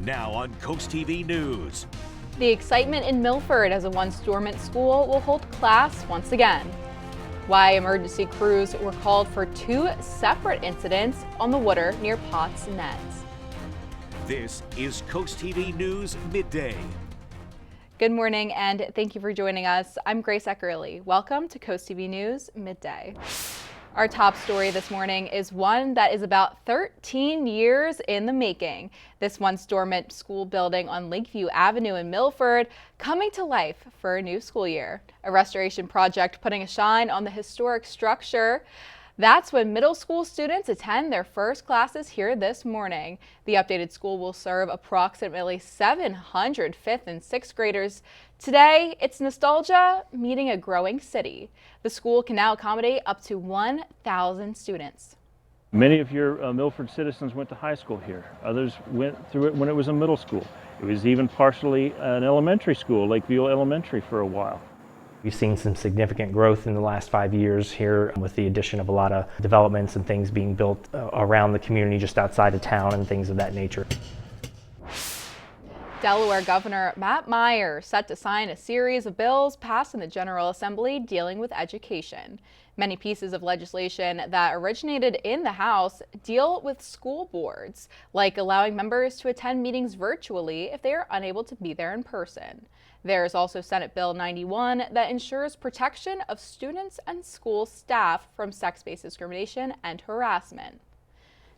Now on CoastTV News. The excitement in Milford as a once dormant school will hold class once again. Why emergency crews were called for two separate incidents on the water near Potts Nets. This is CoastTV News Midday. Good morning and thank you for joining us. I'm Grace Eckerly. Welcome to CoastTV News Midday. Our top story this morning is one that is about 13 years in the making. This once dormant school building on Lakeview Avenue in Milford coming to life for a new school year. A restoration project putting a shine on the historic structure. That's when middle school students attend their first classes here this morning. The updated school will serve approximately 700 5th and 6th graders. Today, it's nostalgia meeting a growing city. The school can now accommodate up to 1,000 students. Many of your Milford citizens went to high school here. Others went through it when it was a middle school. It was even partially an elementary school, Lakeview Elementary, for a while. We've seen some significant growth in the last 5 years here with the addition of a lot of developments and things being built around the community just outside of town and things of that nature. Delaware Governor Matt Meyer set to sign a series of bills passed in the General Assembly dealing with education. Many pieces of legislation that originated in the House deal with school boards, like allowing members to attend meetings virtually if they are unable to be there in person. There's also Senate Bill 91 that ensures protection of students and school staff from sex-based discrimination and harassment.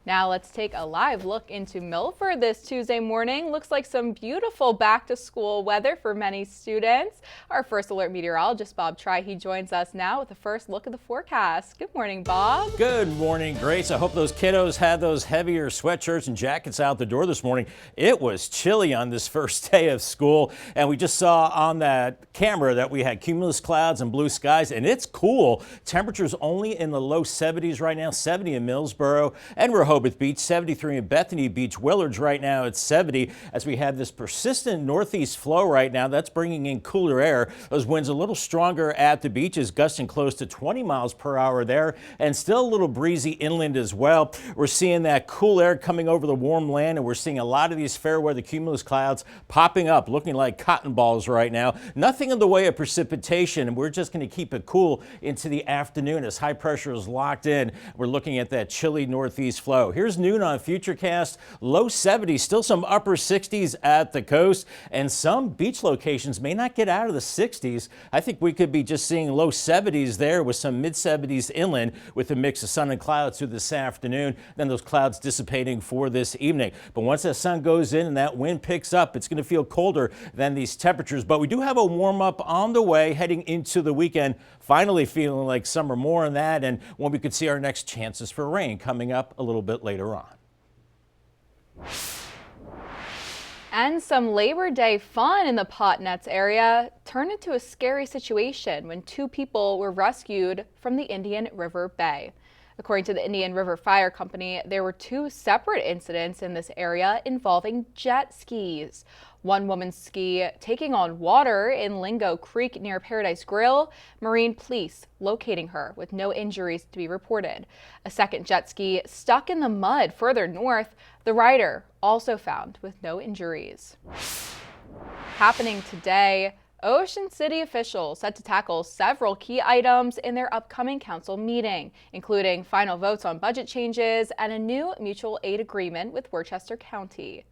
Now let's take a live look into Milford this Tuesday morning. Looks like some beautiful back-to-school weather for many students. Our first alert meteorologist, Bob Tri, joins us now with the first look at the forecast. Good morning, Bob. Good morning, Grace. I hope those kiddos had those heavier sweatshirts and jackets out the door this morning. It was chilly on this first day of school, and we just saw on that camera that we had cumulus clouds and blue skies, and it's cool. Temperatures only in the low 70s right now, 70 in Millsboro and Rehoboth Beach, 73 in Bethany Beach. Willard's right now at 70 as we have this persistent northeast flow right now. That's bringing in cooler air. Those winds a little stronger at the beaches, gusting close to 20 miles per hour there, and still a little breezy inland as well. We're seeing that cool air coming over the warm land, and we're seeing a lot of these fair weather cumulus clouds popping up, looking like cotton balls right now. Nothing in the way of precipitation, and we're just going to keep it cool into the afternoon as high pressure is locked in. We're looking at that chilly northeast flow. Here's noon on Futurecast. Low 70s, still some upper 60s at the coast, and some beach locations may not get out of the 60s. I think we could be just seeing low 70s there with some mid 70s inland with a mix of sun and clouds through this afternoon. Then those clouds dissipating for this evening. But once that sun goes in and that wind picks up, it's going to feel colder than these temperatures. But we do have a warm up on the way heading into the weekend. Finally feeling like summer, more on that, and when we could see our next chances for rain coming up a little bit later on. And some Labor Day fun in the Potts Nets area turned into a scary situation when two people were rescued from the Indian River Bay. According to the Indian River Fire Company, there were two separate incidents in this area involving jet skis. One woman's ski taking on water in Lingo Creek near Paradise Grill, Marine police locating her with no injuries to be reported. A second jet ski stuck in the mud further north, the rider also found with no injuries. Happening today, Ocean City officials set to tackle several key items in their upcoming council meeting, including final votes on budget changes and a new mutual aid agreement with Worcester County.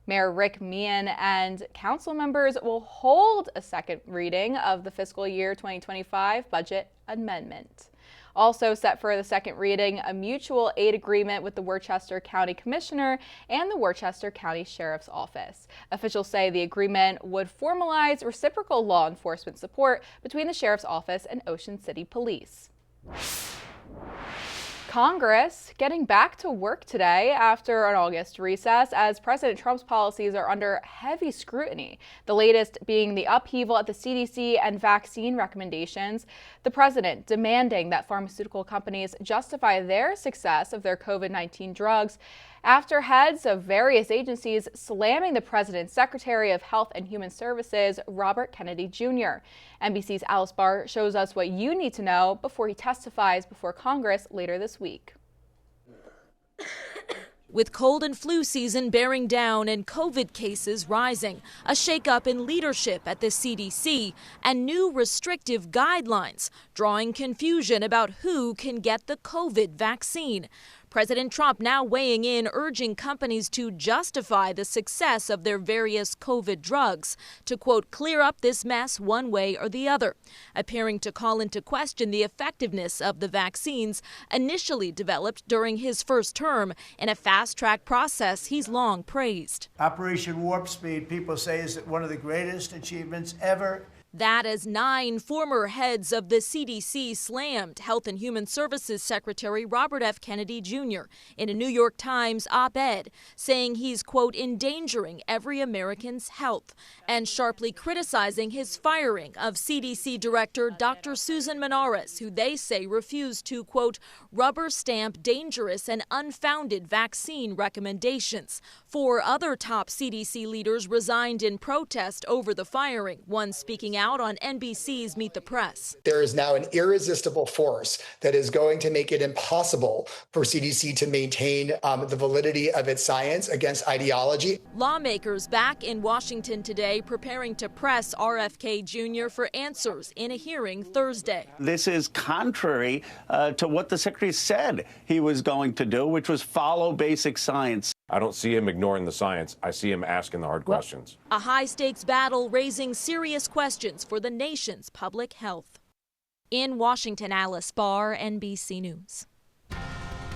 Mayor Rick Meehan and council members will hold a second reading of the fiscal year 2025 budget amendment. Also set for the second reading, a mutual aid agreement with the Worcester County Commissioner and the Worcester County Sheriff's Office. Officials say the agreement would formalize reciprocal law enforcement support between the Sheriff's Office and Ocean City Police. Congress getting back to work today after an August recess as President Trump's policies are under heavy scrutiny. The latest being the upheaval at the CDC and vaccine recommendations. The president demanding that pharmaceutical companies justify their success of their COVID-19 drugs after heads of various agencies slamming the president's Secretary of Health and Human Services, Robert Kennedy Jr. NBC's Alice Barr shows us what you need to know before he testifies before Congress later this week. With cold and flu season bearing down and COVID cases rising, a shakeup in leadership at the CDC, and new restrictive guidelines, drawing confusion about who can get the COVID vaccine. President Trump now weighing in, urging companies to justify the success of their various COVID drugs to, quote, clear up this mess one way or the other, appearing to call into question the effectiveness of the vaccines initially developed during his first term in a fast-track process he's long praised. Operation Warp Speed, people say, is one of the greatest achievements ever. That as 9 former heads of the CDC slammed Health and Human Services Secretary Robert F. Kennedy Jr. in a New York Times op-ed, saying he's, quote, endangering every American's health, and sharply criticizing his firing of CDC Director Dr. Susan Menares, who they say refused to, quote, rubber stamp dangerous and unfounded vaccine recommendations. 4 other top CDC leaders resigned in protest over the firing, one speaking out on NBC's Meet the Press. There is now an irresistible force that is going to make it impossible for CDC to maintain the validity of its science against ideology. Lawmakers back in Washington today preparing to press RFK Jr. for answers in a hearing Thursday. This is contrary to what the Secretary said he was going to do, which was follow basic science. I don't see him ignoring the science. I see him asking the hard questions. A high-stakes battle raising serious questions for the nation's public health. In Washington, Alice Barr, NBC News.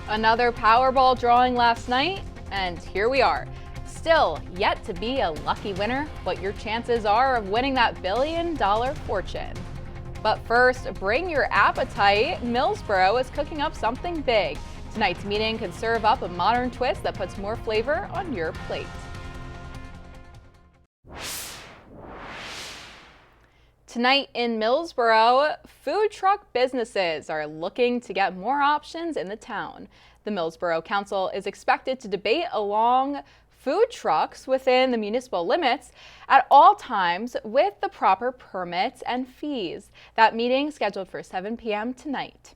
Another Powerball drawing last night, and here we are. Still yet to be a lucky winner, but your chances are of winning that billion-dollar fortune. But first, bring your appetite. Millsboro is cooking up something big. Tonight's meeting could serve up a modern twist that puts more flavor on your plate. Tonight in Millsboro, food truck businesses are looking to get more options in the town. The Millsboro Council is expected to debate along food trucks within the municipal limits at all times with the proper permits and fees. That meeting scheduled for 7 p.m. tonight.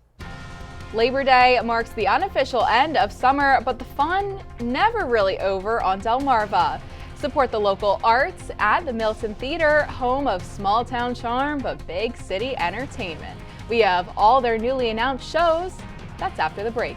Labor Day marks the unofficial end of summer, but the fun never really over on Delmarva. Support the local arts at the Milton Theater, home of small town charm but big city entertainment. We have all their newly announced shows. That's after the break.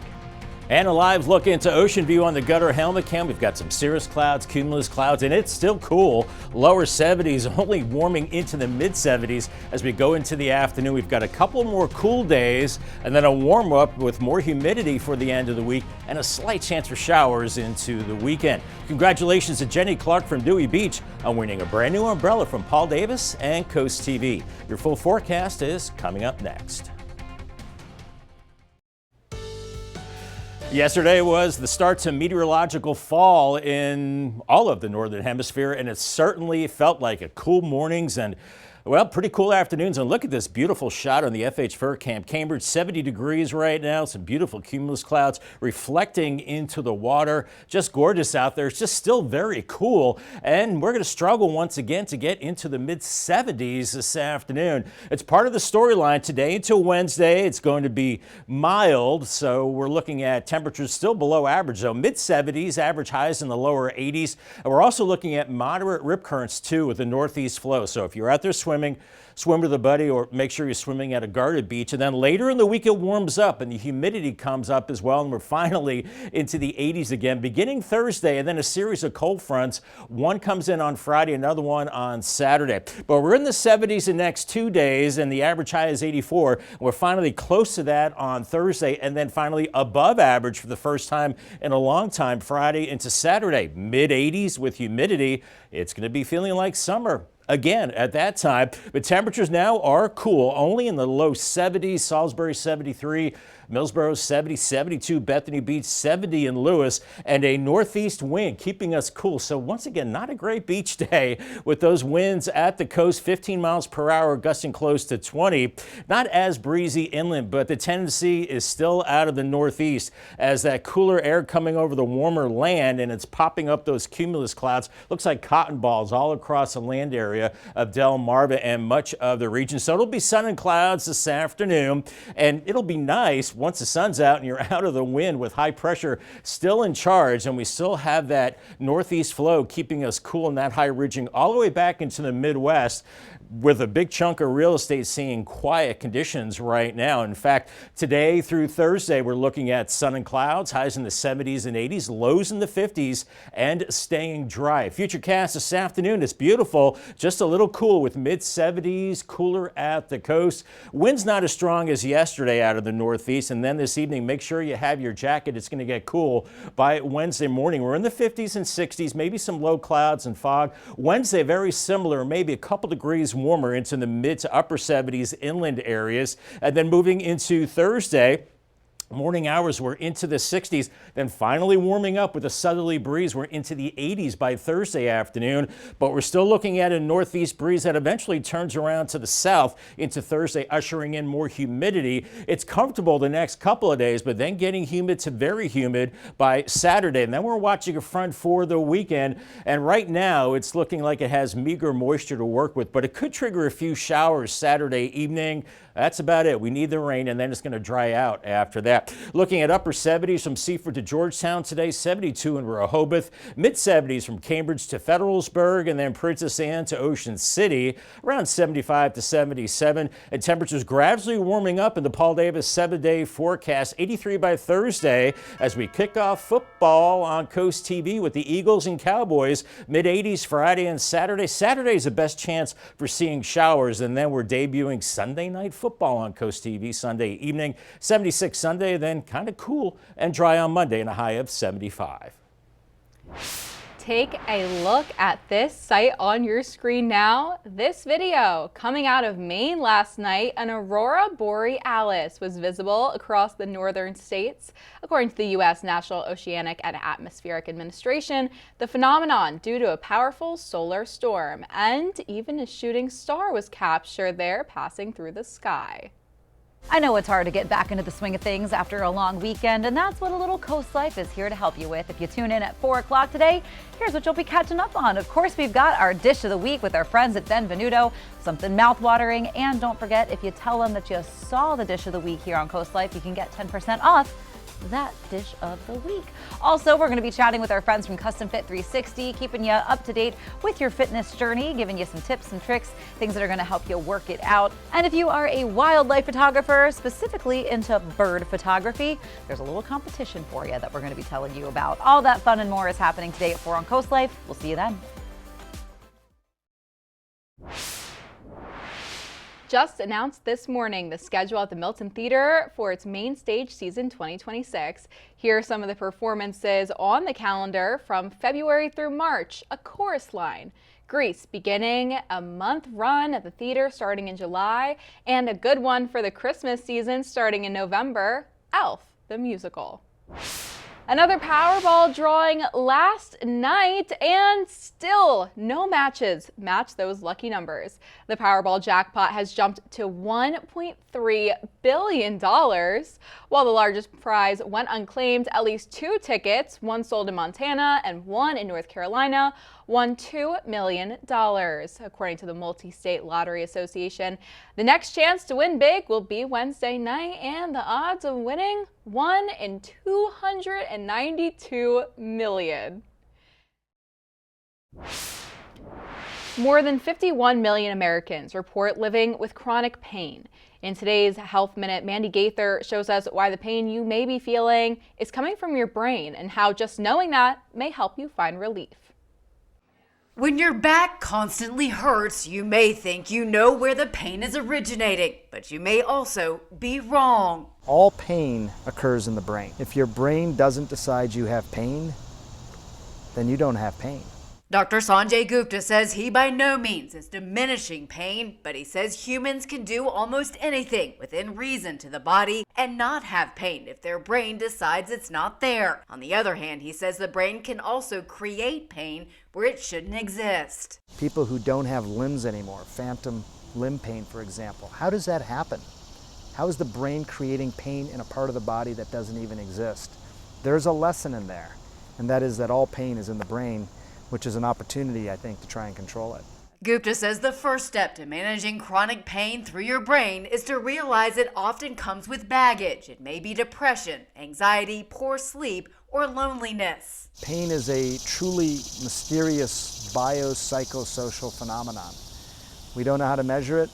And a live look into ocean view on the Gutter Helmet Cam. We've got some cirrus clouds, cumulus clouds, and it's still cool. Lower 70s, only warming into the mid 70s as we go into the afternoon. We've got a couple more cool days and then a warm up with more humidity for the end of the week and a slight chance for showers into the weekend. Congratulations to Jenny Clark from Dewey Beach on winning a brand new umbrella from Paul Davis and Coast TV. Your full forecast is coming up next. Yesterday was the start to meteorological fall in all of the northern hemisphere, and it certainly felt like a cool mornings and, well, pretty cool afternoons. And look at this beautiful shot on the FH Fur Camp. Cambridge, 70 degrees right now. Some beautiful cumulus clouds reflecting into the water. Just gorgeous out there. It's just still very cool. And we're going to struggle once again to get into the mid 70s this afternoon. It's part of the storyline today until Wednesday. It's going to be mild. So we're looking at temperatures still below average, though mid 70s, average highs in the lower 80s. And we're also looking at moderate rip currents too with the northeast flow. So if you're out there swimming, swim with a buddy or make sure you're swimming at a guarded beach. And then later in the week it warms up and the humidity comes up as well, and we're finally into the 80s again beginning Thursday, and then a series of cold fronts. One comes in on Friday, another one on Saturday. But we're in the 70s the next 2 days and the average high is 84. We're finally close to that on Thursday, and then finally above average for the first time in a long time Friday into Saturday. Mid 80s with humidity. It's going to be feeling like summer again at that time, but temperatures now are cool, only in the low 70s. Salisbury 73, Millsboro 70, 72, Bethany Beach 70 in Lewis, and a northeast wind keeping us cool. So once again, not a great beach day with those winds at the coast, 15 miles per hour, gusting close to 20. Not as breezy inland, but the tendency is still out of the northeast as that cooler air coming over the warmer land, and it's popping up those cumulus clouds. Looks like cotton balls all across the land area of Delmarva and much of the region. So it'll be sun and clouds this afternoon, and it'll be nice. once the sun's out and you're out of the wind with high pressure still in charge, and we still have that northeast flow keeping us cool in that high ridging all the way back into the Midwest, with a big chunk of real estate seeing quiet conditions right now. In fact, today through Thursday, we're looking at sun and clouds, highs in the 70s and 80s, lows in the 50s, and staying dry. Futurecast this afternoon is beautiful, just a little cool with mid-70s, cooler at the coast. Wind's not as strong as yesterday out of the northeast, and then this evening, make sure you have your jacket. It's going to get cool by Wednesday morning. We're in the 50s and 60s, maybe some low clouds and fog. Wednesday, very similar, maybe a couple degrees warmer into the mid to upper 70s inland areas. And then moving into Thursday, morning hours we're into the 60s, then finally warming up with a southerly breeze. We're into the 80s by Thursday afternoon, but we're still looking at a northeast breeze that eventually turns around to the south into Thursday, ushering in more humidity. It's comfortable the next couple of days, but then getting humid to very humid by Saturday. And then we're watching a front for the weekend. And right now it's looking like it has meager moisture to work with, but it could trigger a few showers Saturday evening. That's about it. We need the rain, and then it's going to dry out after that. Looking at upper 70s from Seaford to Georgetown today, 72 in Rehoboth, mid 70s from Cambridge to Federalsburg, and then Princess Anne to Ocean City, around 75 to 77. And temperatures gradually warming up in the Paul Davis 7-day forecast, 83 by Thursday, as we kick off football on Coast TV with the Eagles and Cowboys. Mid 80s Friday and Saturday. Saturday is the best chance for seeing showers, and then we're debuting Sunday night football on Coast TV Sunday evening. 76 Sunday, then kind of cool and dry on Monday, and a high of 75. Take a look at this sight on your screen now. This video coming out of Maine last night, an aurora borealis was visible across the northern states. According to the U.S. National Oceanic and Atmospheric Administration, the phenomenon due to a powerful solar storm, and even a shooting star was captured there passing through the sky. I know it's hard to get back into the swing of things after a long weekend, and that's what a little Coast Life is here to help you with. If you tune in at 4 o'clock today, here's what you'll be catching up on. Of course, we've got our dish of the week with our friends at Benvenuto, something mouth-watering, and don't forget, if you tell them that you saw the dish of the week here on Coast Life, you can get 10% off that dish of the week. Also, we're going to be chatting with our friends from Custom Fit 360, keeping you up to date with your fitness journey, giving you some tips and tricks, things that are going to help you work it out. And if you are a wildlife photographer, specifically into bird photography, there's a little competition for you that we're going to be telling you about. All that fun and more is happening today at 4 on Coast Life. We'll see you then. Just announced this morning the schedule at the Milton Theater for its main stage season 2026. Here are some of the performances on the calendar from February through March. A Chorus Line, Grease beginning a month run at the theater starting in July, and a good one for the Christmas season starting in November, Elf the Musical. Another Powerball drawing last night, and still no matches match those lucky numbers. The Powerball jackpot has jumped to $1.3 billion, while the largest prize went unclaimed. At least 2 tickets, one sold in Montana and one in North Carolina, won $2 million. According to the Multi-State Lottery Association, the next chance to win big will be Wednesday night, and the odds of winning 1 in 292 million. More than 51 million Americans report living with chronic pain. In today's Health Minute, Mandy Gaither shows us why the pain you may be feeling is coming from your brain, and how just knowing that may help you find relief. When your back constantly hurts, you may think you know where the pain is originating, but you may also be wrong. All pain occurs in the brain. If your brain doesn't decide you have pain, then you don't have pain. Dr. Sanjay Gupta says he by no means is diminishing pain, but he says humans can do almost anything within reason to the body and not have pain if their brain decides it's not there. On the other hand, he says the brain can also create pain where it shouldn't exist. People who don't have limbs anymore, phantom limb pain, for example, how does that happen? How is the brain creating pain in a part of the body that doesn't even exist? There's a lesson in there, and that is that all pain is in the brain, which is an opportunity, I think, to try and control it. Gupta says the first step to managing chronic pain through your brain is to realize it often comes with baggage. It may be depression, anxiety, poor sleep, or loneliness. Pain is a truly mysterious biopsychosocial phenomenon. We don't know how to measure it,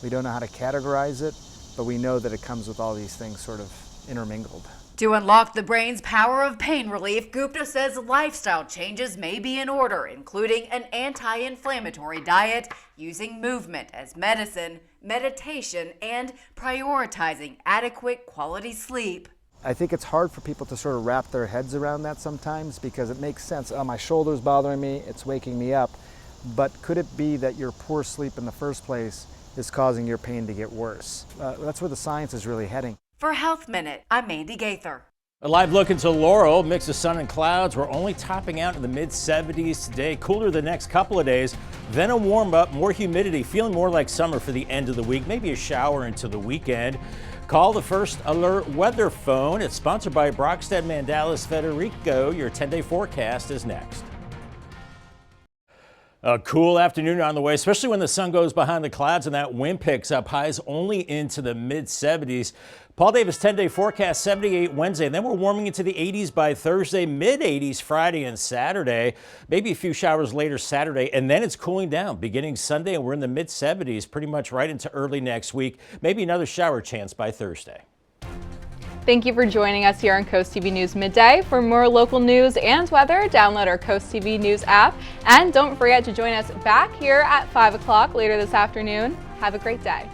we don't know how to categorize it, but we know that it comes with all these things sort of intermingled. To unlock the brain's power of pain relief, Gupta says lifestyle changes may be in order, including an anti-inflammatory diet, using movement as medicine, meditation, and prioritizing adequate quality sleep. I think it's hard for people to sort of wrap their heads around that sometimes because it makes sense. Oh, my shoulder's bothering me, it's waking me up. But could it be that your poor sleep in the first place is causing your pain to get worse? That's where the science is really heading. For Health Minute, I'm Mandy Gaither. A live look into Laurel, mix of sun and clouds. We're only topping out in the mid-70s today. Cooler the next couple of days. Then a warm up, more humidity, feeling more like summer for the end of the week. Maybe a shower into the weekend. Call the First Alert Weather Phone. It's sponsored by Brockstead Mandalis Federico. Your 10-day forecast is next. A cool afternoon on the way, especially when the sun goes behind the clouds and that wind picks up. Highs only into the mid-70s. Paul Davis 10-day forecast, 78 Wednesday. And then we're warming into the 80s by Thursday, mid-80s Friday and Saturday. Maybe a few showers later Saturday. And then it's cooling down beginning Sunday. And we're in the mid-70s pretty much right into early next week. Maybe another shower chance by Thursday. Thank you for joining us here on Coast TV News Midday. For more local news and weather, download our Coast TV News app. And don't forget to join us back here at 5 o'clock later this afternoon. Have a great day.